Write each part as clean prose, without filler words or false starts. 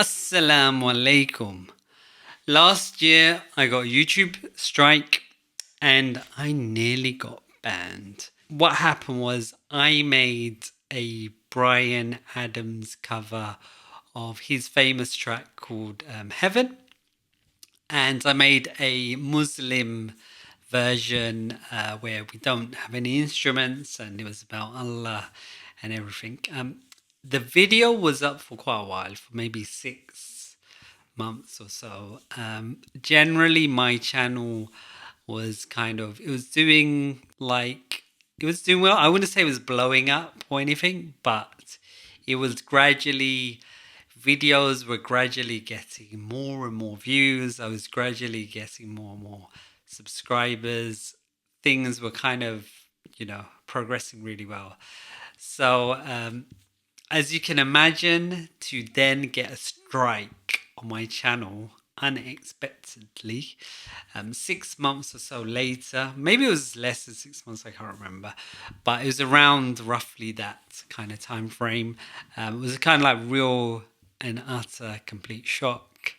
Assalamu alaikum. Last year I got a YouTube strike and I nearly got banned. What happened was I made a Bryan Adams cover of his famous track called Heaven, and I made a Muslim version where we don't have any instruments and it was about Allah and everything. The video was up for quite a while, for maybe 6 months or so. Generally, my channel was it was doing it was doing well. I wouldn't say it was blowing up or anything, but it was videos were gradually getting more and more views. I was gradually getting more and more subscribers. Things were progressing really well. So, as you can imagine, to then get a strike on my channel unexpectedly, 6 months or so later, maybe it was less than 6 months, I can't remember, but it was around roughly that kind of time frame. It was kind of like real and utter complete shock.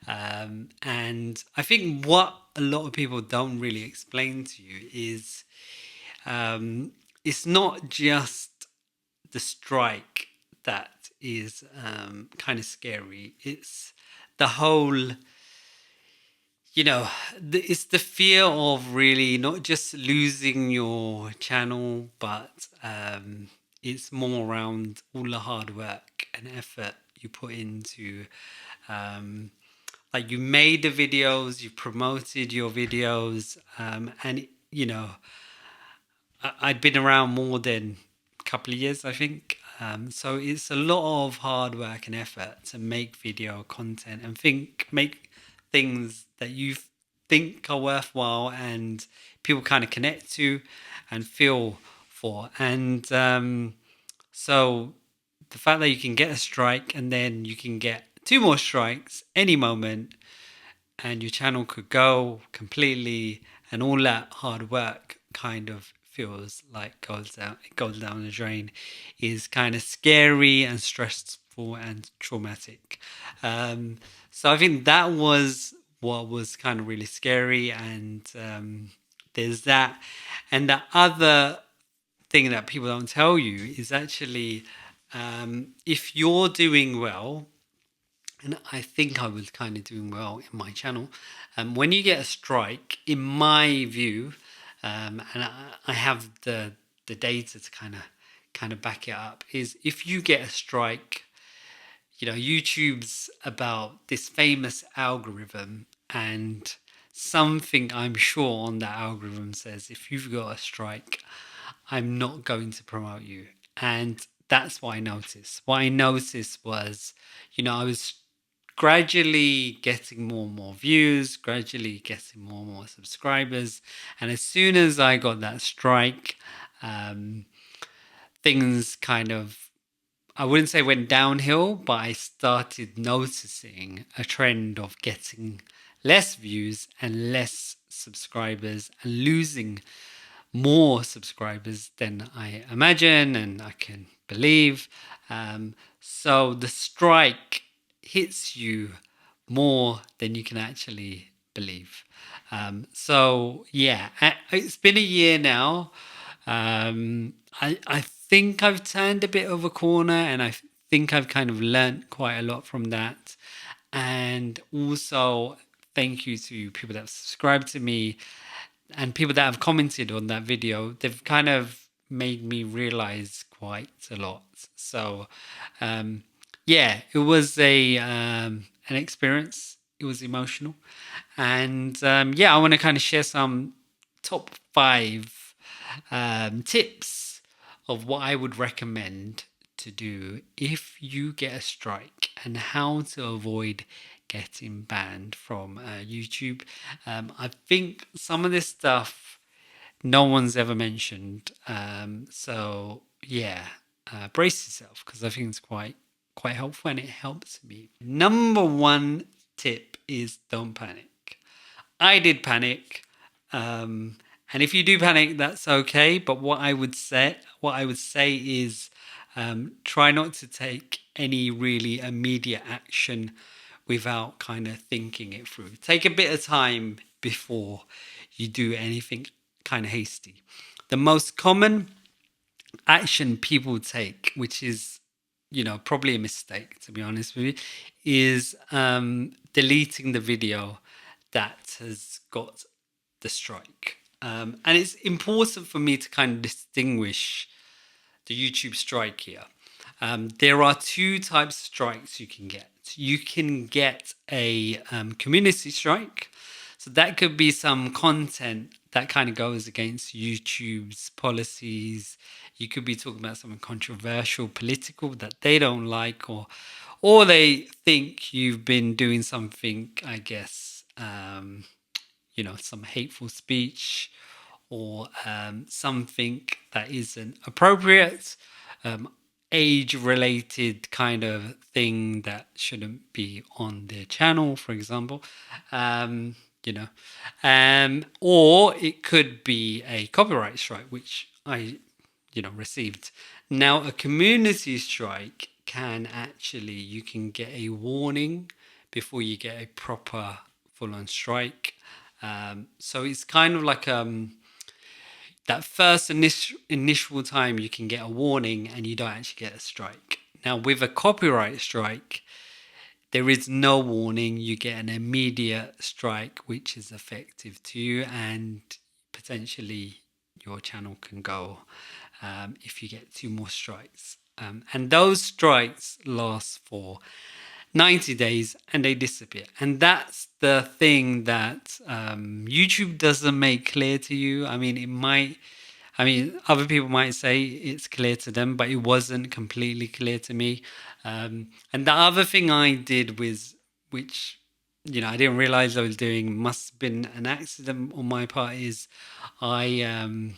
And I think what a lot of people don't really explain to you is it's not just the strike that is kind of scary. It's the whole, it's the fear of really not just losing your channel, but it's more around all the hard work and effort you put into you made the videos, you promoted your videos, and I'd been around more than a couple of years, I think. So it's a lot of hard work and effort to make video content and make things that you think are worthwhile and people kind of connect to and feel for. And so the fact that you can get a strike and then you can get 2 more strikes any moment and your channel could go completely and all that hard work kind of feels like it goes down the drain is kind of scary and stressful and traumatic. So I think that was what was kind of really scary, and there's that. And the other thing that people don't tell you is actually if you're doing well, and I think I was kind of doing well in my channel. When you get a strike, in my view, and I have the data to kind of back it up, is if you get a strike, YouTube's about this famous algorithm, and something I'm sure on that algorithm says if you've got a strike, I'm not going to promote you. And that's what I noticed. What I noticed was, I was gradually getting more and more views, gradually getting more and more subscribers. And as soon as I got that strike, things I wouldn't say went downhill, but I started noticing a trend of getting less views and less subscribers and losing more subscribers than I imagine and I can believe. So the strike hits you more than you can actually believe. So yeah, it's been a year now. I think I've turned a bit of a corner, and I think I've kind of learnt quite a lot from that. And also, thank you to people that have subscribed to me and people that have commented on that video. They've kind of made me realize quite a lot. So, yeah, it was an experience. It was emotional, and yeah, I want to kind of share some top 5 tips of what I would recommend to do if you get a strike and how to avoid getting banned from YouTube. I think some of this stuff no one's ever mentioned. So yeah, brace yourself because I think it's quite helpful and it helps me. Number 1 tip is don't panic. I did panic. And if you do panic, that's okay. But what I would say is Try not to take any really immediate action without kind of thinking it through. Take a bit of time before you do anything kind of hasty. The most common action people take, which is, probably a mistake, to be honest with you, is deleting the video that has got the strike. And it's important for me to kind of distinguish the YouTube strike here. There are two types of strikes you can get. You can get a community strike. So that could be some content that kind of goes against YouTube's policies. You could be talking about something controversial, political that they don't like, or they think you've been doing something, I guess, some hateful speech, or something that isn't appropriate, age-related kind of thing that shouldn't be on their channel, for example. Or it could be a copyright strike, which I received. Now, a community strike you can get a warning before you get a proper full-on strike. So it's kind of like that first initial time you can get a warning and you don't actually get a strike. Now, with a copyright strike, there is no warning. You get an immediate strike, which is effective to you, and potentially your channel can go if you get 2 more strikes. And those strikes last for 90 days and they disappear. And that's the thing that YouTube doesn't make clear to you. Other people might say it's clear to them, but it wasn't completely clear to me. And the other thing I did which I didn't realize I was doing, must have been an accident on my part, is I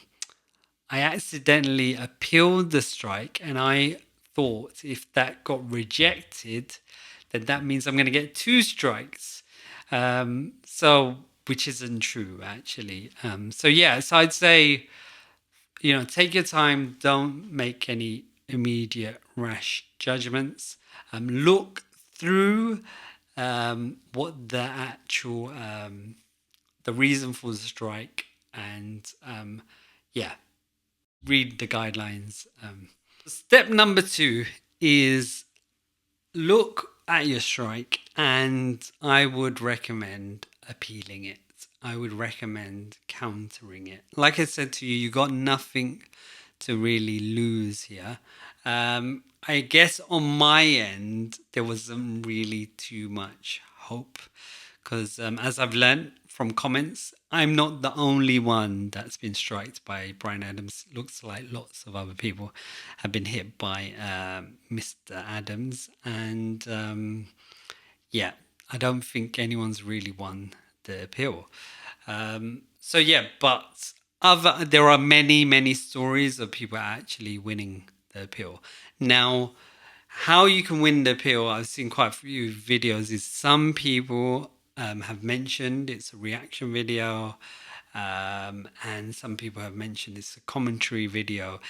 accidentally appealed the strike, and I thought if that got rejected, then that means I'm going to get 2 strikes. Which isn't true, actually. So I'd say, take your time. Don't make any immediate rash judgments. Look through what the actual, the reason for the strike, and read the guidelines. Step number 2 is look at your strike, and I would recommend appealing it. I would recommend countering it. Like I said to you, you got nothing to really lose here. I guess on my end, there wasn't really too much hope, because as I've learned from comments, I'm not the only one that's been striked by Bryan Adams. Looks like lots of other people have been hit by Mr. Adams. And I don't think anyone's really won the appeal. But there are many stories of people actually winning the appeal. Now, how you can win the appeal, I've seen quite a few videos, is some people have mentioned it's a reaction video, and some people have mentioned it's a commentary video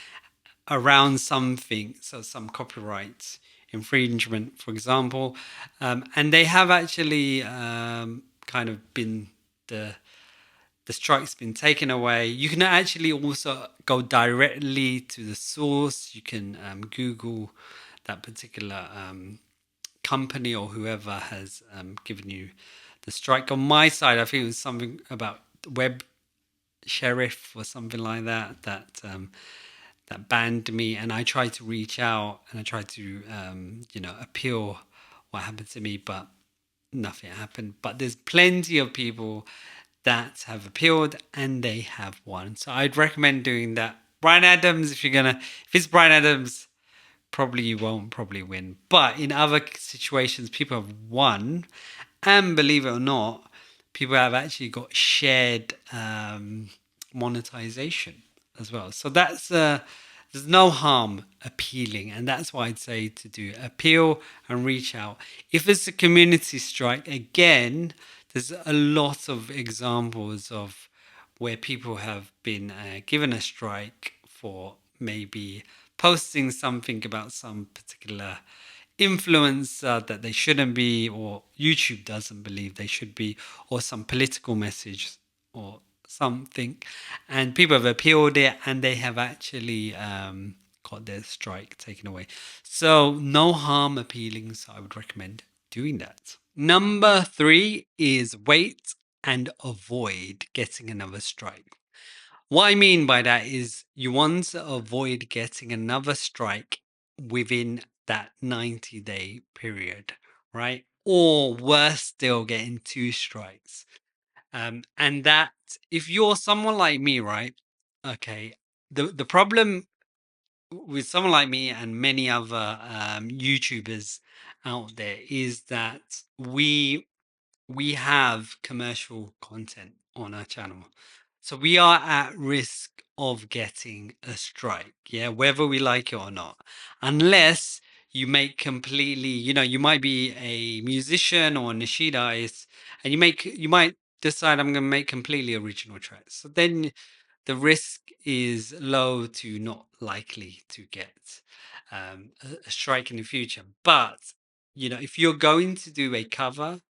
around something, so some copyright infringement, for example, and they have actually kind of been the strike's been taken away. You can actually also go directly to the source. You can Google that particular company or whoever has given you the strike. On my side, I think it was something about Web Sheriff or something like that that banned me, and I tried to reach out and I tried to appeal what happened to me, but nothing happened. But there's plenty of people that have appealed and they have won, so I'd recommend doing that. Bryan Adams, if it's Bryan Adams, probably you won't probably win, but in other situations people have won, and believe it or not, people have actually got shared monetization as well. So that's there's no harm appealing, and that's why I'd say to do appeal and reach out. If it's a community strike, again, there's a lot of examples of where people have been given a strike for maybe posting something about some particular influencer that they shouldn't be, or YouTube doesn't believe they should be, or some political message or something, and people have appealed it and they have actually got their strike taken away. So no harm appealing, so I would recommend doing that. Number 3 is wait and avoid getting another strike. What I mean by that is you want to avoid getting another strike within that 90-day period, right? Or worse still, getting 2 strikes. And that, if you're someone like me, right? Okay, the problem with someone like me and many other YouTubers out there is that we have commercial content on our channel. So we are at risk of getting a strike, yeah, whether we like it or not. Unless you make completely, you might be a musician or a nasheed artist, and you might decide I'm going to make completely original tracks. So then the risk is low to not likely to get a strike in the future. But if you're going to do a cover,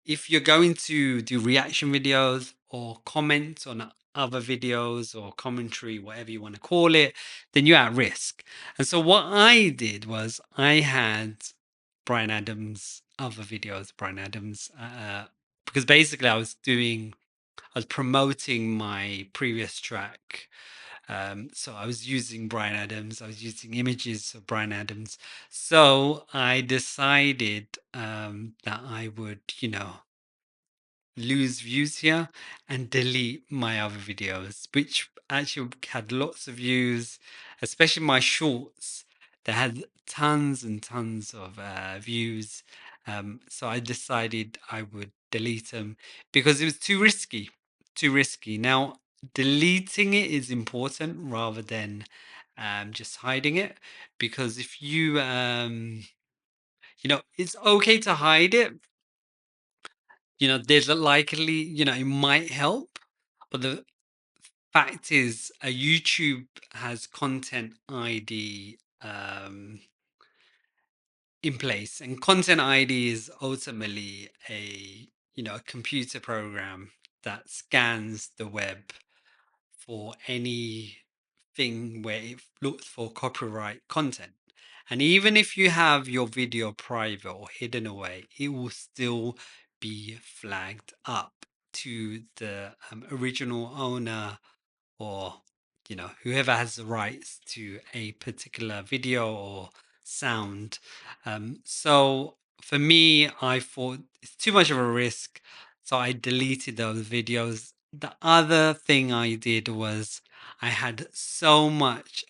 if you're going to do reaction videos or comment on other videos or commentary, whatever you want to call it, then you're at risk. And so what I did was I had Bryan Adams, other videos, Bryan Adams, because basically I was promoting my previous track. So I was using Bryan Adams, I was using images of Bryan Adams. So I decided that I would, lose views here and delete my other videos, which actually had lots of views, especially my shorts that had tons and tons of views. So I decided I would delete them because it was too risky. Too risky. Now, deleting it is important rather than just hiding it, because if it's okay to hide it. There's a likely, it might help, but the fact is, YouTube has content ID in place, and content ID is ultimately a computer program that scans the web for anything where it looks for copyright content. And even if you have your video private or hidden away, it will still be flagged up to the original owner, or whoever has the rights to a particular video or sound. So for me, I thought it's too much of a risk, so I deleted those videos. The other thing I did was I had so much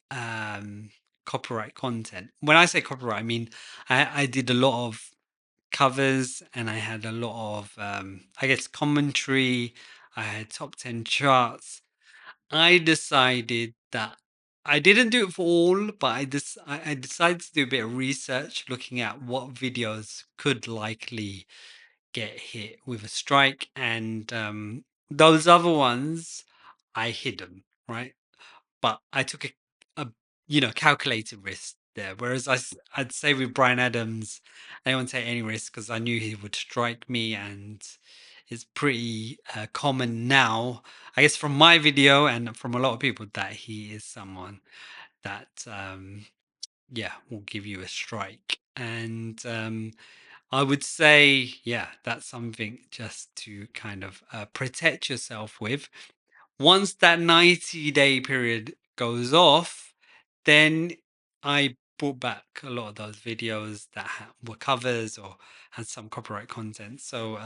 copyright content. When I say copyright, I mean I did a lot of covers, and I had a lot of I guess commentary. I had top 10 charts. I decided that I didn't do it for all, but I decided to do a bit of research looking at what videos could likely get hit with a strike, and those other ones I hid them, right? But I took a calculated risk there. Whereas I'd say with Bryan Adams, I didn't take any risk because I knew he would strike me, and it's pretty common now, I guess, from my video and from a lot of people, that he is someone that will give you a strike. And I would say, that's something just to kind of protect yourself with. Once that 90-day period goes off, then I brought back a lot of those videos that were covers or had some copyright content. So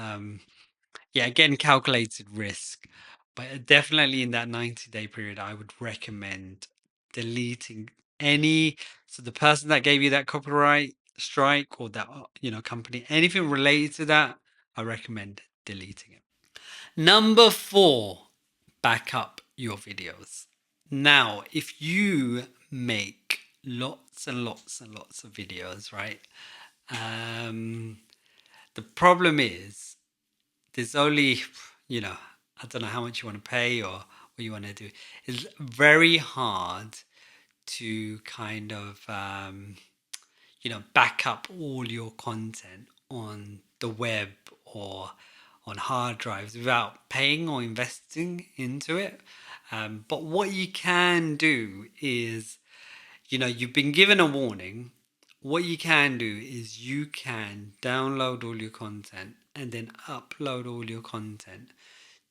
again, calculated risk, but definitely in that 90-day period, I would recommend deleting any. So the person that gave you that copyright strike, or that company, anything related to that, I recommend deleting it. Number 4, back up your videos. Now, if you make lots and lots and lots of videos, right? The problem is there's only, I don't know how much you want to pay or what you want to do. It's very hard to kind of back up all your content on the web or on hard drives without paying or investing into it. But what you can do is, you've been given a warning. What you can do is you can download all your content and then upload all your content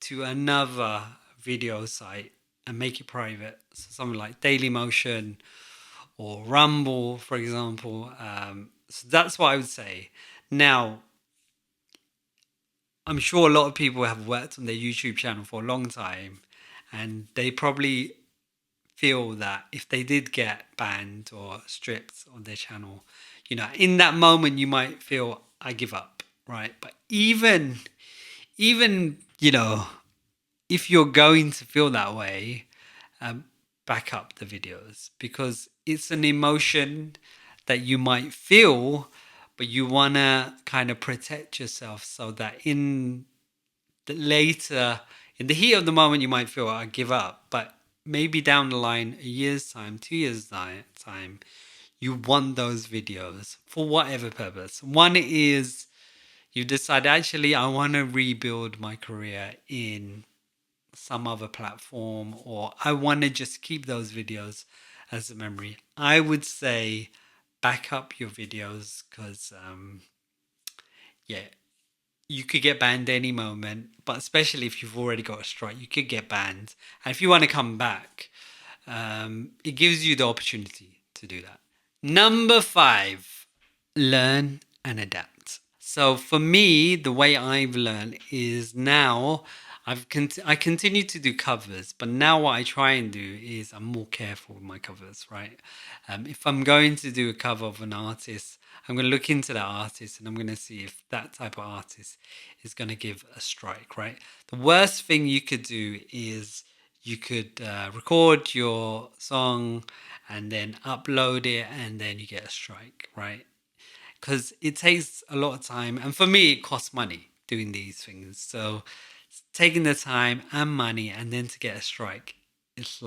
to another video site and make it private. So something like Dailymotion or Rumble, for example. So that's what I would say. Now, I'm sure a lot of people have worked on their YouTube channel for a long time, and they probably feel that if they did get banned or stripped on their channel, in that moment you might feel, I give up, right? But even if you're going to feel that way, back up the videos, because it's an emotion that you might feel, but you want to kind of protect yourself so that in the heat of the moment, you might feel, I give up, but maybe down the line, a year's time, 2 years time, you want those videos for whatever purpose. One is you decide, actually, I want to rebuild my career in some other platform, or I want to just keep those videos as a memory. I would say back up your videos, because you could get banned any moment, but especially if you've already got a strike, you could get banned. And if you want to come back, it gives you the opportunity to do that. Number 5, learn and adapt. So for me, the way I've learned is now I continue to do covers, but now what I try and do is I'm more careful with my covers, right? If I'm going to do a cover of an artist, I'm going to look into that artist and I'm going to see if that type of artist is going to give a strike, right? The worst thing you could do is you could record your song and then upload it and then you get a strike, right? Because it takes a lot of time, and for me it costs money doing these things. So taking the time and money and then to get a strike, it's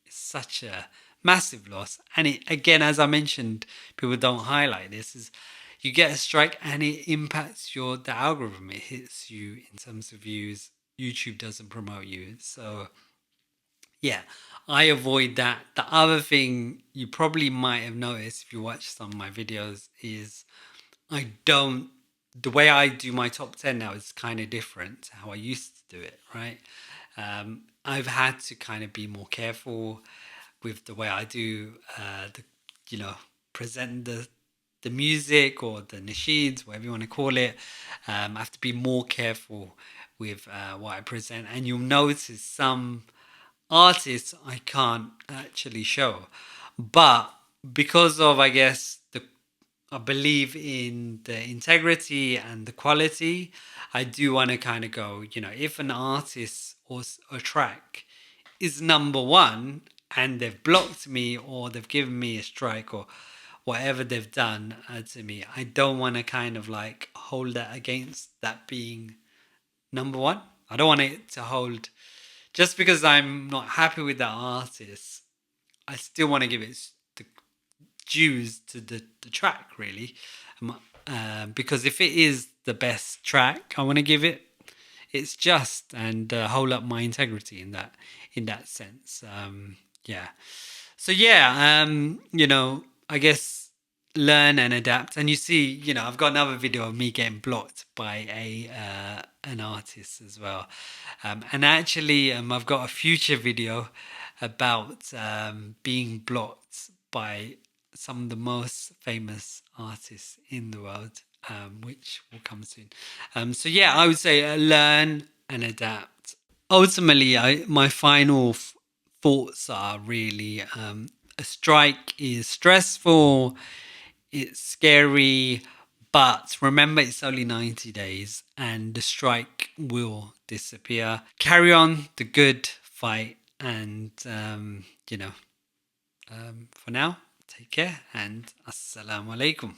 such a massive loss. And it, again, as I mentioned, people don't highlight this, is you get a strike and it impacts the algorithm. It hits you in terms of views. YouTube doesn't promote you. So yeah, I avoid that. The other thing you probably might have noticed if you watch some of my videos is the way I do my top 10 now is kind of different to how I used to do it, right? I've had to kind of be more careful with the way I do, present the music or the nasheeds, whatever you want to call it. I have to be more careful with what I present. And you'll notice some artists I can't actually show. But because of, I guess, I believe in the integrity and the quality, I do want to kind of go, if an artist or a track is number one and they've blocked me or they've given me a strike or whatever they've done to me, I don't want to kind of hold that against that being number one. I don't want it to hold, just because I'm not happy with that artist, I still want to give it the dues to the track, really. Because if it is the best track, I want to give it its just and hold up my integrity in that sense. So I guess learn and adapt. And you see, I've got another video of me getting blocked by an artist as well. And actually, I've got a future video about being blocked by some of the most famous artists in the world, which will come soon. I would say learn and adapt. Ultimately, my final thoughts are really a strike is stressful, it's scary, but remember it's only 90 days and the strike will disappear. Carry on the good fight and, for now, take care and assalamu alaikum.